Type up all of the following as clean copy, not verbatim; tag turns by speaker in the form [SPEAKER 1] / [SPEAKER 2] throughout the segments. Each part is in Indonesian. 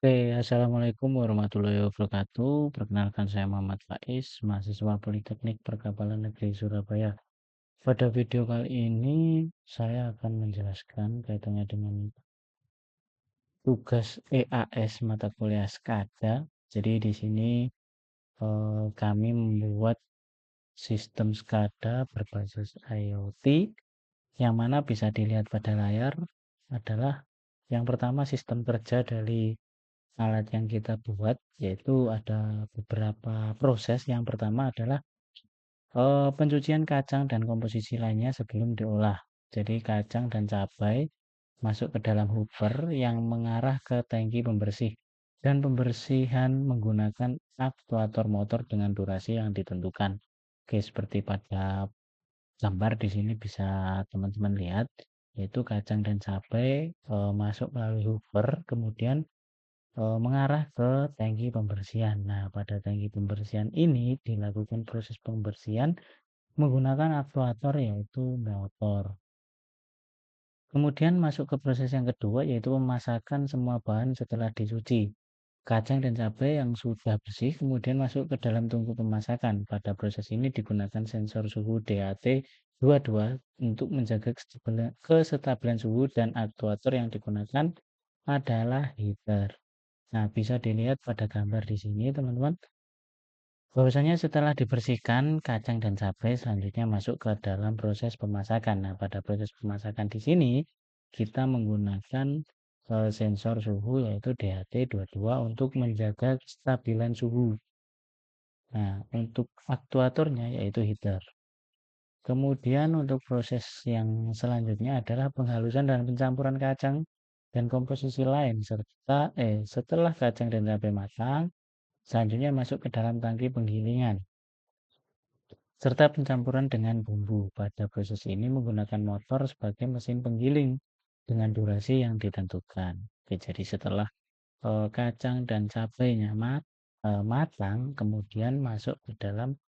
[SPEAKER 1] Oke, assalamualaikum warahmatullahi wabarakatuh. Perkenalkan saya Muhammad Faiz, mahasiswa Politeknik Perkapalan Negeri Surabaya. Pada video kali ini saya akan menjelaskan kaitannya dengan tugas EAS mata kuliah SKADA. Jadi di sini kami membuat sistem SKADA berbasis IoT yang mana bisa dilihat pada layar adalah yang pertama sistem kerja dari alat yang kita buat, yaitu ada beberapa proses. Yang pertama adalah pencucian kacang dan komposisi lainnya sebelum diolah. Jadi kacang dan cabai masuk ke dalam hoover yang mengarah ke tangki pembersih, dan pembersihan menggunakan aktuator motor dengan durasi yang ditentukan. Oke, seperti pada gambar di sini bisa teman-teman lihat, yaitu kacang dan cabai masuk melalui hoover, kemudian mengarah ke tangki pembersihan. Nah, pada tangki pembersihan ini dilakukan proses pembersihan menggunakan aktuator, yaitu motor. Kemudian masuk ke proses yang kedua, yaitu pemasakan semua bahan setelah dicuci. Kacang dan cabai yang sudah bersih kemudian masuk ke dalam tungku pemasakan. Pada proses ini digunakan sensor suhu DAT22 untuk menjaga kestabilan suhu, dan aktuator yang digunakan adalah heater. Nah, bisa dilihat pada gambar di sini, teman-teman, bahwasanya setelah dibersihkan, kacang dan cabai selanjutnya masuk ke dalam proses pemasakan. Nah, pada proses pemasakan di sini kita menggunakan sensor suhu, yaitu DHT22, untuk menjaga kestabilan suhu. Nah, untuk aktuatornya yaitu heater. Kemudian untuk proses yang selanjutnya adalah penghalusan dan pencampuran kacang dan komposisi lain, setelah kacang dan cabai matang, selanjutnya masuk ke dalam tangki penggilingan serta pencampuran dengan bumbu. Pada proses ini menggunakan motor sebagai mesin penggiling dengan durasi yang ditentukan. Oke, jadi setelah kacang dan cabainya matang, kemudian masuk ke dalam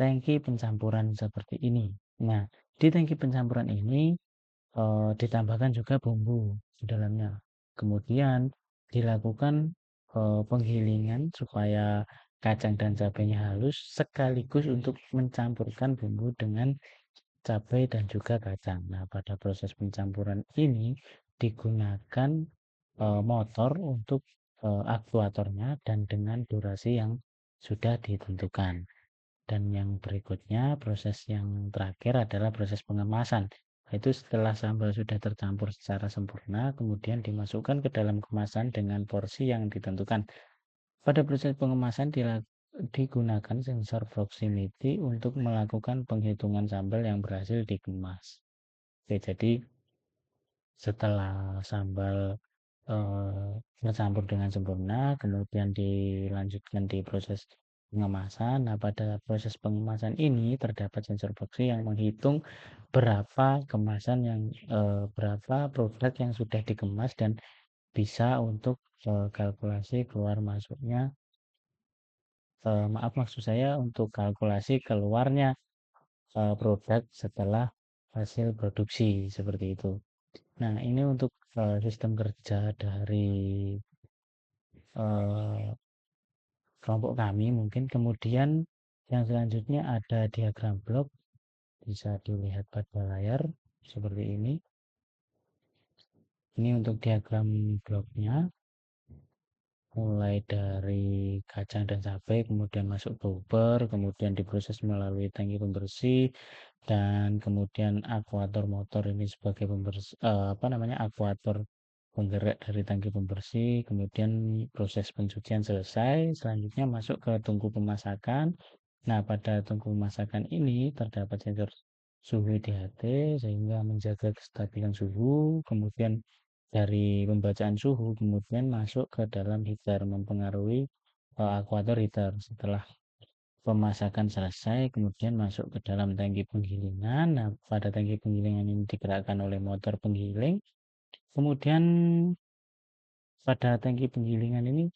[SPEAKER 1] tangki pencampuran seperti ini. Nah, di tangki pencampuran ini ditambahkan juga bumbu di dalamnya. Kemudian dilakukan penggilingan supaya kacang dan cabainya halus, sekaligus untuk mencampurkan bumbu dengan cabai dan juga kacang. Nah, pada proses pencampuran ini digunakan motor untuk aktuatornya dan dengan durasi yang sudah ditentukan. Dan yang berikutnya, proses yang terakhir adalah proses pengemasan. Itu setelah sambal sudah tercampur secara sempurna, kemudian dimasukkan ke dalam kemasan dengan porsi yang ditentukan. Pada proses pengemasan digunakan sensor proximity untuk melakukan penghitungan sambal yang berhasil dikemas. Oke, jadi setelah sambal tercampur dengan sempurna, kemudian dilanjutkan di proses pengemasan. Nah, pada proses pengemasan ini terdapat sensor boxy yang menghitung berapa produk yang sudah dikemas, dan bisa untuk kalkulasi keluar masuknya, maksud saya untuk kalkulasi keluarnya produk setelah hasil produksi seperti itu. Nah, ini untuk sistem kerja dari eh, kelompok kami mungkin. Kemudian yang selanjutnya ada diagram blok, bisa dilihat pada layar seperti ini. Ini untuk diagram bloknya, mulai dari kacang dan cabai kemudian masuk ke hoover, kemudian diproses melalui tangki pembersih, dan kemudian akuator motor ini sebagai akuator penggerak dari tangki pembersih. Kemudian proses pencucian selesai, selanjutnya masuk ke tungku pemasakan. Nah, pada tungku pemasakan ini terdapat sensor suhu DHT sehingga menjaga kestabilan suhu. Kemudian dari pembacaan suhu kemudian masuk ke dalam heater, mempengaruhi akuator heater. Setelah pemasakan selesai, kemudian masuk ke dalam tangki penggilingan. Nah, pada tangki penggilingan ini digerakkan oleh motor penggiling. Kemudian pada tangki penggilingan ini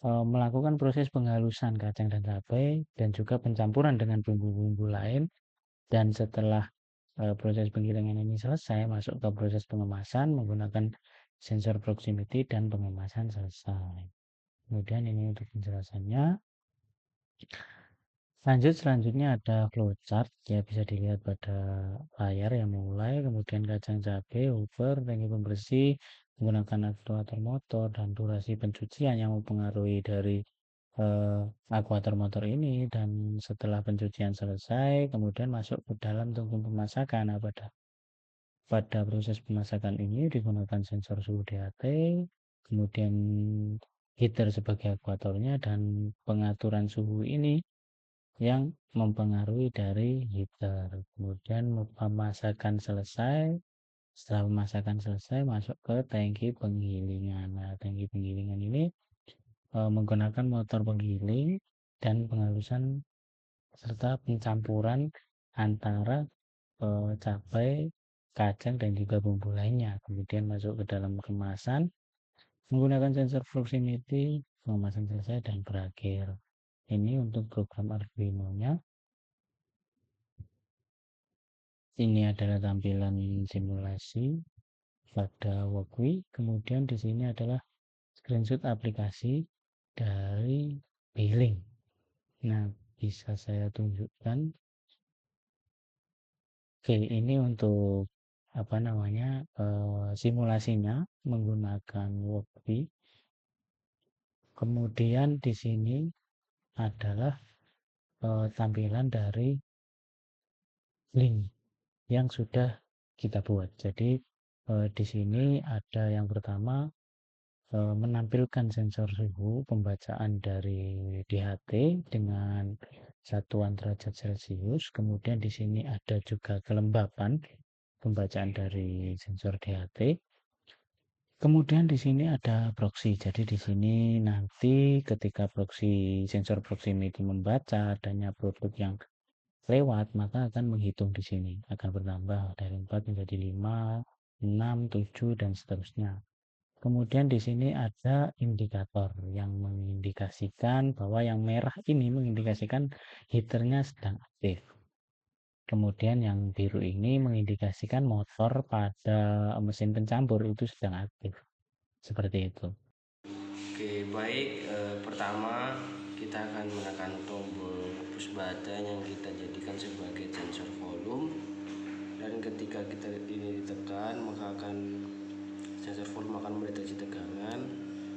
[SPEAKER 1] melakukan proses penghalusan kacang dan cabai dan juga pencampuran dengan bumbu-bumbu lain. Dan setelah proses penggilingan ini selesai, masuk ke proses pengemasan menggunakan sensor proximity, dan pengemasan selesai. Kemudian ini untuk penjelasannya. Selanjutnya ada flowchart, ya bisa dilihat pada layar yang mulai, kemudian kacang cabai, hoover, tangki pembersih, menggunakan aktuator motor, dan durasi pencucian yang mempengaruhi dari aktuator motor ini. Dan setelah pencucian selesai, kemudian masuk ke dalam tungku pemasakan. Nah, pada proses pemasakan ini digunakan sensor suhu DHT, kemudian heater sebagai aktuatornya, dan pengaturan suhu ini yang mempengaruhi dari heater. Kemudian setelah pemasakan selesai masuk ke tangki penggilingan. Nah, tangki penggilingan ini menggunakan motor penggiling dan penghalusan serta pencampuran antara cabai, kacang, dan juga bumbu lainnya. Kemudian masuk ke dalam kemasan menggunakan sensor proximity, pengemasan selesai dan berakhir. Ini untuk program Arduino-nya. Ini adalah tampilan simulasi pada Walkwi. Kemudian di sini adalah screenshot aplikasi dari billing. Nah, bisa saya tunjukkan. Oke, ini untuk simulasinya menggunakan Walkwi. Kemudian di sini adalah tampilan dari link yang sudah kita buat. Jadi di sini ada yang pertama menampilkan sensor suhu pembacaan dari DHT dengan satuan derajat Celcius. Kemudian di sini ada juga kelembapan pembacaan dari sensor DHT. Kemudian di sini ada proxy. Jadi di sini nanti ketika sensor proximity membaca adanya produk yang lewat, maka akan menghitung di sini. Akan bertambah dari 4 menjadi 5, 6, 7, dan seterusnya. Kemudian di sini ada indikator yang mengindikasikan bahwa yang merah ini mengindikasikan heaternya sedang aktif. Kemudian yang biru ini mengindikasikan motor pada mesin pencampur itu sedang aktif. Seperti itu.
[SPEAKER 2] Oke, baik. Pertama kita akan menekan tombol push button yang kita jadikan sebagai sensor volume, dan ketika kita ini ditekan maka sensor volume akan mendeteksi tegangan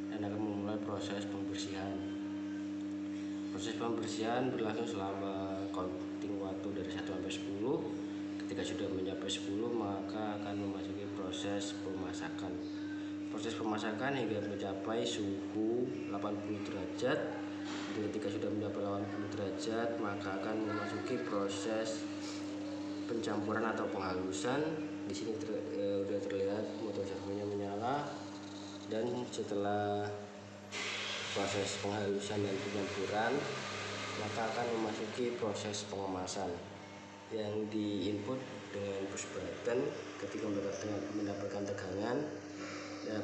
[SPEAKER 2] dan akan memulai proses pembersihan. Proses pembersihan berlangsung selama counting waktu dari 1 sampai 10. Ketika sudah mencapai 10 maka akan memasuki proses pemasakan. Proses pemasakan hingga mencapai suhu 80 derajat. Dan ketika sudah mencapai 80 derajat maka akan memasuki proses pencampuran atau penghalusan. Di sini sudah terlihat motor servonya menyala, dan setelah proses penghalusan dan pencampuran maka akan memasuki proses pengemasan yang diinput dengan push button. Ketika mendapatkan tegangan,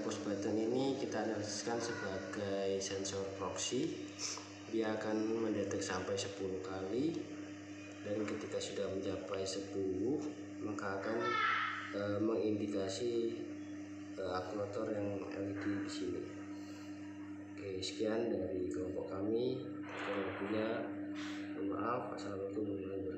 [SPEAKER 2] push button ini kita analisiskan sebagai sensor proxy. Dia akan mendeteksi sampai 10 kali, dan ketika sudah mencapai 10 maka akan mengindikasi aktuator yang LED di sini. Oke, sekian dari kelompok kami. Kurang lebihnya mohon maaf. Assalamualaikum warahmatullahi wabarakatuh.